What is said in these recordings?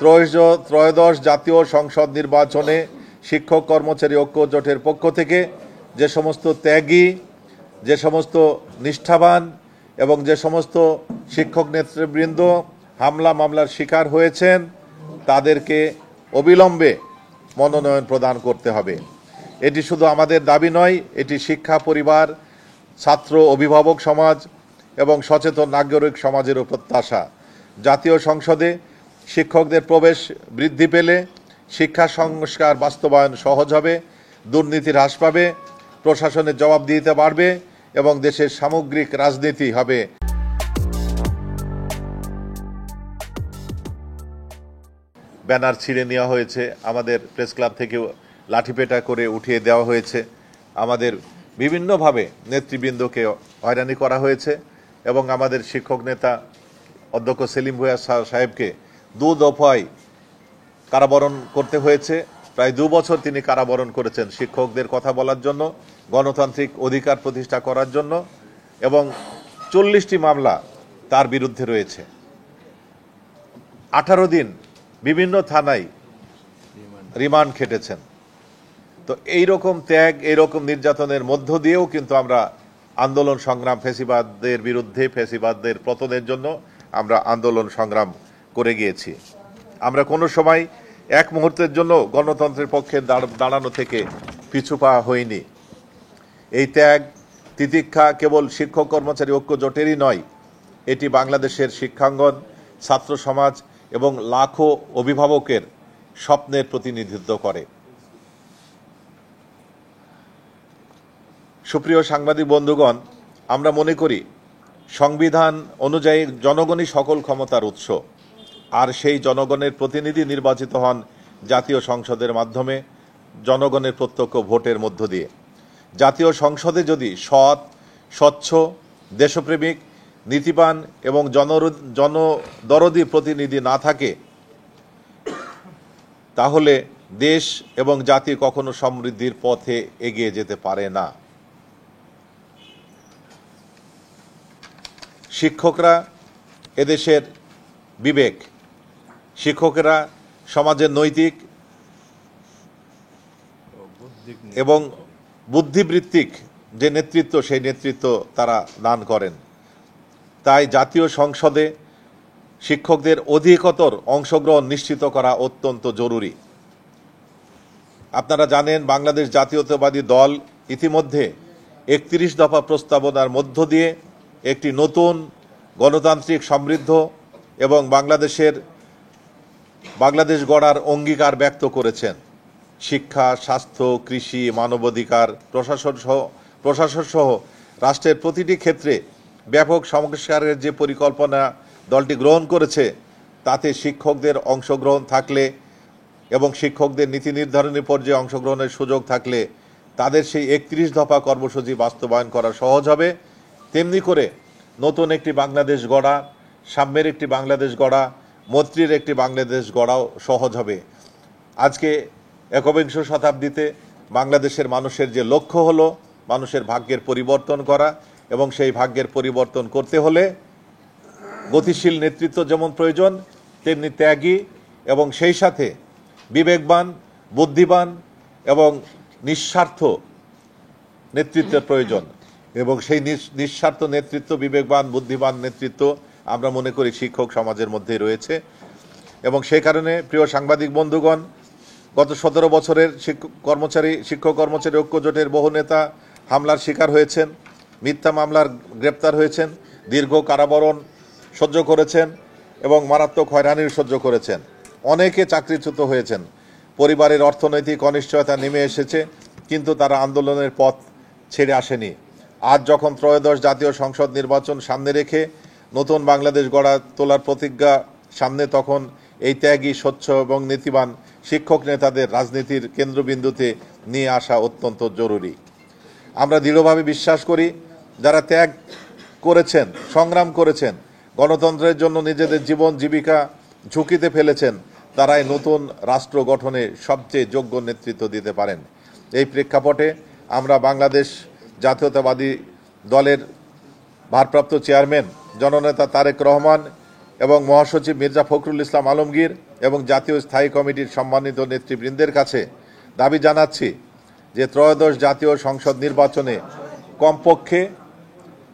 ত্রয়োদশ জাতীয় সংসদ নির্বাচনে শিক্ষক কর্মচারী ঐক্য জোটের পক্ষ থেকে যে সমস্ত ত্যাগী, যে সমস্ত নিষ্ঠাবান এবং যে সমস্ত শিক্ষক নেতৃবৃন্দ মামলার শিকার হয়েছেন তাদেরকে অবিলম্বে মনোনয়ন প্রদান করতে হবে। এটি শুধু আমাদের দাবি নয়, এটি শিক্ষা পরিবার, ছাত্র, অভিভাবক সমাজ এবং সচেতন নাগরিক সমাজেরও প্রত্যাশা। জাতীয় সংসদে শিক্ষকদের প্রবেশ বৃদ্ধি পেলে শিক্ষা সংস্কার বাস্তবায়ন সহজ হবে, দুর্নীতি হ্রাস পাবে, প্রশাসনের জবাবদিহিতা বাড়বে এবং দেশের সামগ্রিক রাজনীতি হবে। ব্যানার ছিঁড়ে নেওয়া হয়েছে, আমাদের প্রেস ক্লাব থেকেও লাঠিপেটা করে উঠিয়ে দেওয়া হয়েছে, আমাদের বিভিন্নভাবে নেতৃবৃন্দকে হয়রানি করা হয়েছে এবং আমাদের শিক্ষক নেতা অধ্যক্ষ সেলিম ভূঁইয়া সাহেবকে 2 দফায় কারাবরণ করতে হয়েছে। প্রায় 2 বছর তিনি কারাবরণ করেছেন শিক্ষকদের কথা বলার জন্য, গণতান্ত্রিক অধিকার প্রতিষ্ঠা করার জন্য, এবং 40টি মামলা তার বিরুদ্ধে রয়েছে। 18 দিন বিভিন্ন থানায় রিমান্ড খেটেছেন। তো এইরকম ত্যাগ, এইরকম নির্যাতনের মধ্য দিয়েও কিন্তু আমরা আন্দোলন সংগ্রাম, ফ্যাসিবাদের বিরুদ্ধে, ফ্যাসিবাদের পতনের জন্য আমরা আন্দোলন সংগ্রাম করে গিয়েছি। আমরা কোনো সময় এক মুহূর্তের জন্য গণতন্ত্রের পক্ষে দাঁড়ানো থেকে পিছু পা হইনি। এই ত্যাগ তিতিক্ষা কেবল শিক্ষক কর্মচারী ঐক্য জোটেরই নয়, এটি বাংলাদেশের শিক্ষাঙ্গন, ছাত্র সমাজ এবং লাখো অভিভাবকের স্বপ্নের প্রতিনিধিত্ব করে। সুপ্রিয় সাংবাদিক বন্ধুগণ, আমরা মনে করি সংবিধান অনুযায়ী জনগণই সকল ক্ষমতার উৎস, আর সেই জনগণের প্রতিনিধি নির্বাচিত হন জাতীয় সংসদের মাধ্যমে, জনগণের প্রত্যক্ষ ভোটের মধ্য দিয়ে। জাতীয় সংসদে যদি সৎ, স্বচ্ছ, দেশপ্রেমিক, নীতিবান এবং জনদরদী প্রতিনিধি না থাকে তাহলে দেশ এবং জাতি কখনো সমৃদ্ধির পথে এগিয়ে যেতে পারে না। শিক্ষকরা এদেশের বিবেক, শিক্ষকেরা সমাজের নৈতিক এবং বুদ্ধিবৃত্তিক যে নেতৃত্ব, সেই নেতৃত্ব তারা দান করেন। তাই জাতীয় সংসদে শিক্ষকদের অধিকতর অংশগ্রহণ নিশ্চিত করা অত্যন্ত জরুরি। আপনারা জানেন, বাংলাদেশ জাতীয়তাবাদী দল ইতিমধ্যে 31 দফা প্রস্তাবনার মধ্য দিয়ে একটি নতুন গণতান্ত্রিক, সমৃদ্ধ এবং বাংলাদেশ গড়ার অঙ্গীকার ব্যক্ত করেছেন। শিক্ষা, স্বাস্থ্য, কৃষি, মানবাধিকার, প্রশাসন সহ রাষ্ট্রের প্রতিটি ক্ষেত্রে ব্যাপক সংস্কারের যে পরিকল্পনা দলটি গ্রহণ করেছে, তাতে শিক্ষকদের অংশগ্রহণ থাকলে এবং শিক্ষকদের নীতি নির্ধারণী পর্যায়ে অংশগ্রহণের সুযোগ থাকলে তাদের সেই 31 দফা কর্মসূচি বাস্তবায়ন করা সহজ হবে। তেমনি করে নতুন একটি বাংলাদেশ গড়া, সাম্যের একটি বাংলাদেশ গড়া, মৈত্রীর একটি বাংলাদেশ গড়াও সহজ হবে। আজকে একবিংশ শতাব্দীতে বাংলাদেশের মানুষের যে লক্ষ্য হলো মানুষের ভাগ্যের পরিবর্তন করা, এবং সেই ভাগ্যের পরিবর্তন করতে হলে গতিশীল নেতৃত্ব যেমন প্রয়োজন, তেমনি ত্যাগী এবং সেই সাথে বিবেকবান, বুদ্ধিমান এবং নিঃস্বার্থ নেতৃত্বের প্রয়োজন। এবং সেই নিঃস্বার্থ নেতৃত্ব, বিবেকবান, বুদ্ধিমান নেতৃত্ব আমরা মনে করি শিক্ষক সমাজের মধ্যে রয়েছে। এবং সেই কারণে প্রিয় সাংবাদিক বন্ধুগণ, গত 17 বছরের শিক্ষক কর্মচারী ঐক্য জোটের বহু নেতা হামলার শিকার হয়েছেন, মিথ্যা মামলার গ্রেপ্তার হয়েছেন, দীর্ঘ কারাবরণ সহ্য করেছেন এবং মারাত্মক হয়রানির সহ্য করেছেন। অনেকে চাকরিচ্যুত হয়েছেন, পরিবারের অর্থনৈতিক অনিশ্চয়তা নেমে এসেছে, কিন্তু তারা আন্দোলনের পথ ছেড়ে আসেনি। আজ যখন ত্রয়োদশ জাতীয় সংসদ নির্বাচন সামনে রেখে নতুন বাংলাদেশ গড়া তোলার প্রতিজ্ঞা সামনে, তখন এই ত্যাগী, স্বচ্ছ এবং নীতিবান শিক্ষক নেতাদের রাজনীতির কেন্দ্রবিন্দুতে নিয়ে আসা অত্যন্ত জরুরি। আমরা দৃঢ়ভাবে বিশ্বাস করি, যারা ত্যাগ করেছেন, সংগ্রাম করেছেন, গণতন্ত্রের জন্য নিজেদের জীবন জীবিকা ঝুঁকিতে ফেলেছেন, তারাই নতুন রাষ্ট্র গঠনে সবচেয়ে যোগ্য নেতৃত্ব দিতে পারেন। এই প্রেক্ষাপটে আমরা বাংলাদেশ জাতীয়তাবাদী দলের ভারপ্রাপ্ত চেয়ারম্যান জননেতা তারেক রহমান এবং মহাসচিব মির্জা ফখরুল ইসলাম আলমগীর এবং জাতীয় স্থায়ী কমিটির সম্মানিত নেতৃবৃন্দের কাছে দাবি জানাচ্ছি যে ত্রয়োদশ জাতীয় সংসদ নির্বাচনে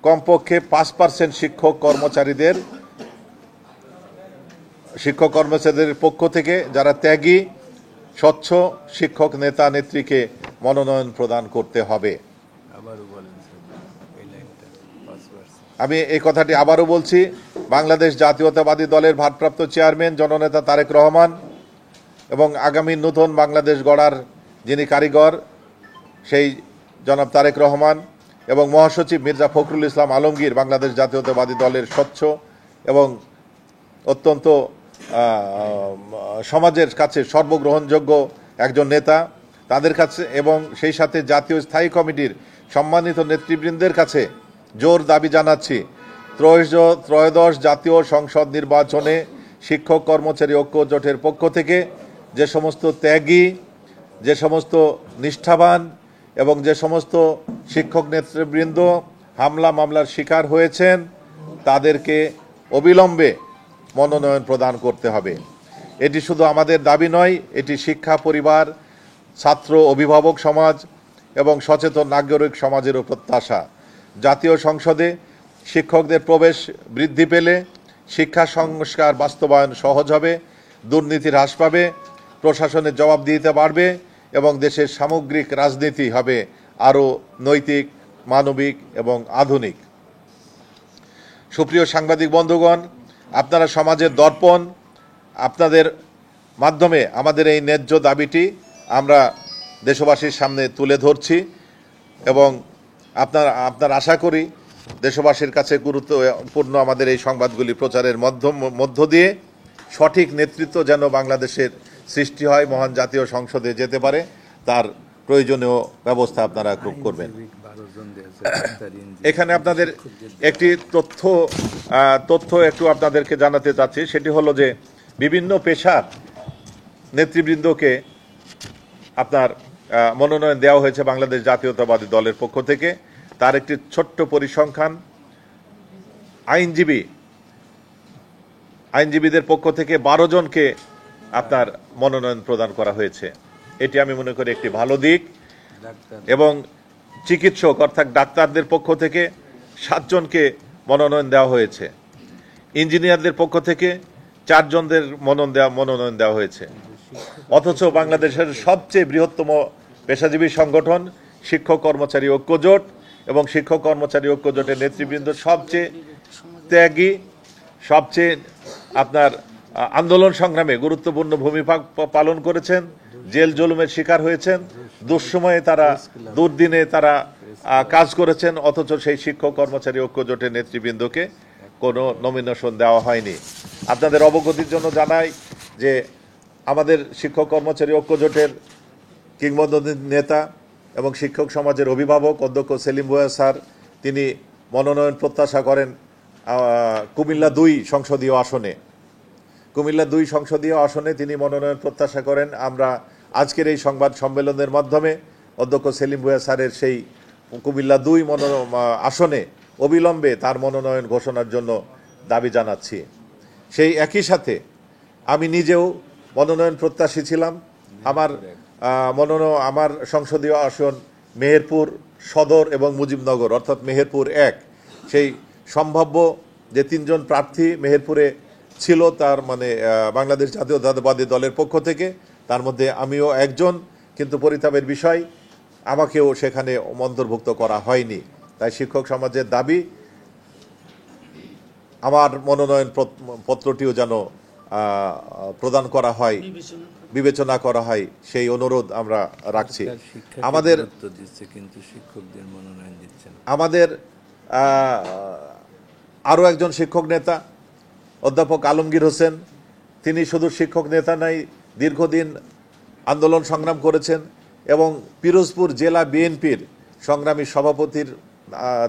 কমপক্ষে 5% শিক্ষক কর্মচারীদের পক্ষ থেকে যারা ত্যাগী স্বচ্ছ শিক্ষক নেতা নেত্রীকে মনোনয়ন প্রদান করতে হবে। আমি এই কথাটি আবারও বলছি, বাংলাদেশ জাতীয়তাবাদী দলের ভারপ্রাপ্ত চেয়ারম্যান জননেতা তারেক রহমান এবং আগামী নতুন বাংলাদেশ গড়ার যিনি কারিগর সেই জনাব তারেক রহমান এবং মহাসচিব মির্জা ফখরুল ইসলাম আলমগীর বাংলাদেশ জাতীয়তাবাদী দলের স্বচ্ছ এবং অত্যন্ত সমাজের কাছে সর্বগ্রহণযোগ্য একজন নেতা, তাদের কাছে এবং সেই সাথে জাতীয় স্থায়ী কমিটির সম্মানিত নেতৃবৃন্দের কাছে জোর দাবি জানাচ্ছি ত্রয়োদশ জাতীয় সংসদ নির্বাচনে শিক্ষক কর্মচারী ঐক্য জোটের পক্ষ থেকে যে সমস্ত ত্যাগী, যে সমস্ত নিষ্ঠাবান এবং যে সমস্ত শিক্ষক নেতৃবৃন্দ মামলার শিকার হয়েছেন তাদেরকে অবিলম্বে মনোনয়ন প্রদান করতে হবে। এটি শুধু আমাদের দাবি নয়, এটি শিক্ষা পরিবার, ছাত্র, অভিভাবক সমাজ এবং সচেতন নাগরিক সমাজেরও প্রত্যাশা। জাতীয় সংসদে শিক্ষকদের প্রবেশ বৃদ্ধি পেলে শিক্ষা সংস্কার বাস্তবায়ন সহজ হবে, দুর্নীতি হ্রাস পাবে, প্রশাসনের জবাবদিহিতা বাড়বে এবং দেশের সামগ্রিক রাজনীতি হবে আরও নৈতিক, মানবিক এবং আধুনিক। সুপ্রিয় সাংবাদিক বন্ধুগণ, আপনারা সমাজের দর্পণ, আপনাদের মাধ্যমে আমাদের এই ন্যায্য দাবিটি আমরা দেশবাসীর সামনে তুলে ধরছি এবং আপনার আশা করি দেশবাসীর কাছে গুরুত্বপূর্ণ আমাদের এই সংবাদগুলি প্রচারের মধ্য দিয়ে সঠিক নেতৃত্ব যেন বাংলাদেশের সৃষ্টি হয়, মহান জাতীয় সংসদে যেতে পারে, তার প্রয়োজনীয় ব্যবস্থা আপনারা করবেন। এখানে আপনাদের একটি তথ্য একটু আপনাদেরকে জানাতে চাচ্ছি, সেটি হলো যে বিভিন্ন পেশার নেতৃবৃন্দকে আপনার মনোনয়ন দেওয়া হয়েছে বাংলাদেশ জাতীয়তাবাদী দলের পক্ষ থেকে। তার একটি ছোট্ট পরিসংখ্যান, আইনজীবীদের পক্ষ থেকে 12 জনকে আপনার মনোনয়ন প্রদান করা হয়েছে। এটি আমি মনে করি একটি ভালো দিক। এবং চিকিৎসক অর্থাৎ ডাক্তারদের পক্ষ থেকে 7 জনকে মনোনয়ন দেওয়া হয়েছে। ইঞ্জিনিয়ারদের পক্ষ থেকে 4 জনদের মনোনয়ন দেওয়া হয়েছে। অথচ বাংলাদেশের সবচেয়ে বৃহত্তম পেশাজীবী সংগঠন শিক্ষক কর্মচারী ঐক্য জোট এবং শিক্ষক কর্মচারী ঐক্য জোটের নেতৃবৃন্দ সবচেয়ে ত্যাগী, সবচেয়ে আপনার আন্দোলন সংগ্রামে গুরুত্বপূর্ণ ভূমিকা পালন করেছেন, জেল জুলুমের শিকার হয়েছেন, দুঃসময়ে তারা দুর্দিনে তারা কাজ করেছেন, অথচ সেই শিক্ষক কর্মচারী ঐক্য জোটের নেতৃবৃন্দকে কোনো নমিনেশন দেওয়া হয়নি। আপনাদের অবগতির জন্য জানাই যে আমাদের শিক্ষক কর্মচারী ঐক্য জোটের কিংবদন্তি নেতা এবং শিক্ষক সমাজের অভিভাবক অধ্যক্ষ সেলিম ভূঁইয়া স্যার, তিনি মনোনয়ন প্রত্যাশা করেন কুমিল্লা 2 সংসদীয় আসনে তিনি মনোনয়ন প্রত্যাশা করেন। আমরা আজকের এই সংবাদ সম্মেলনের মাধ্যমে অধ্যক্ষ সেলিম ভূঁইয়া স্যারের সেই কুমিল্লা 2 আসনে অবিলম্বে তার মনোনয়ন ঘোষণার জন্য দাবি জানাচ্ছি। সেই একই সাথে আমি নিজেও মনোনয়ন প্রত্যাশী ছিলাম। আমার সংসদীয় আসন মেহেরপুর সদর এবং মুজিবনগর অর্থাৎ মেহেরপুর 1, সেই সম্ভাব্য যে 3 জন প্রার্থী মেহেরপুরে ছিল, তার মানে বাংলাদেশ জাতীয়তাবাদী দলের পক্ষ থেকে, তার মধ্যে আমিও একজন, কিন্তু পরিতাপের বিষয় আমাকেও সেখানে অন্তর্ভুক্ত করা হয়নি। তাই শিক্ষক সমাজের দাবি আমার মনোনয়ন পত্রটিও যেন প্রদান করা হয়, বিবেচনা করা হয়, সেই অনুরোধ আমরা রাখছি। আমাদের আরও একজন শিক্ষক নেতা অধ্যাপক আলমগীর হোসেন, তিনি শুধু শিক্ষক নেতা নাই, দীর্ঘদিন আন্দোলন সংগ্রাম করেছেন এবং পিরোজপুর জেলা বিএনপির সংগ্রামী সভাপতির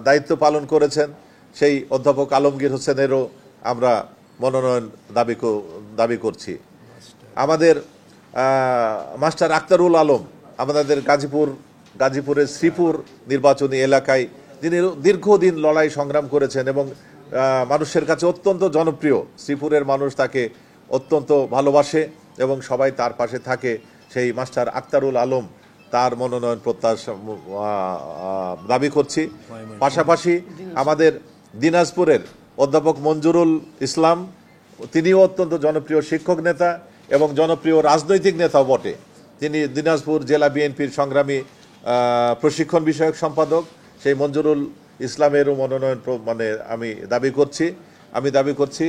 দায়িত্ব পালন করেছেন। সেই অধ্যাপক আলমগীর হোসেনেরও আমরা মনোনয়ন দাবি করছি। আমাদের মাস্টার আক্তারুল আলম, আমাদের গাজীপুরের শ্রীপুর নির্বাচনী এলাকায় তিনি দীর্ঘদিন লড়াই সংগ্রাম করেছেন এবং মানুষের কাছে অত্যন্ত জনপ্রিয়। শ্রীপুরের মানুষ তাকে অত্যন্ত ভালোবাসে এবং সবাই তার পাশে থাকে। সেই মাস্টার আক্তারুল আলম, তার মনোনয়ন প্রত্যাশা দাবি করছি। পাশাপাশি আমাদের দিনাজপুরের অধ্যাপক মঞ্জুরুল ইসলাম, তিনিও অত্যন্ত জনপ্রিয় শিক্ষক নেতা এবং জনপ্রিয় রাজনৈতিক নেতাও বটে। তিনি দিনাজপুর জেলা বিএনপির সংগ্রামী প্রশিক্ষণ বিষয়ক সম্পাদক। সেই মঞ্জুরুল ইসলামেরও মনোনয়ন আমি দাবি করছি।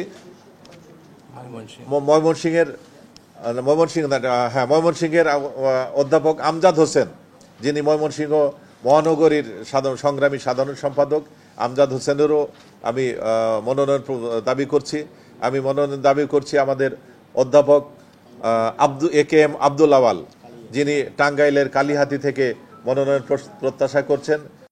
ময়মনসিংহের অধ্যাপক আমজাদ হোসেন, যিনি ময়মনসিংহ মহানগরীর সংগ্রামী সাধারণ সম্পাদক, আমজাদ হোসেনেরও আমি মনোনয়ন দাবি করছি। আমি মনোনয়ন দাবি করছি আমাদের অধ্যাপক AKM আব্দুল আওয়াল, যিনি টাঙ্গাইলের কালিহাতী থেকে মনোনয়ন প্রত্যাশা করছেন।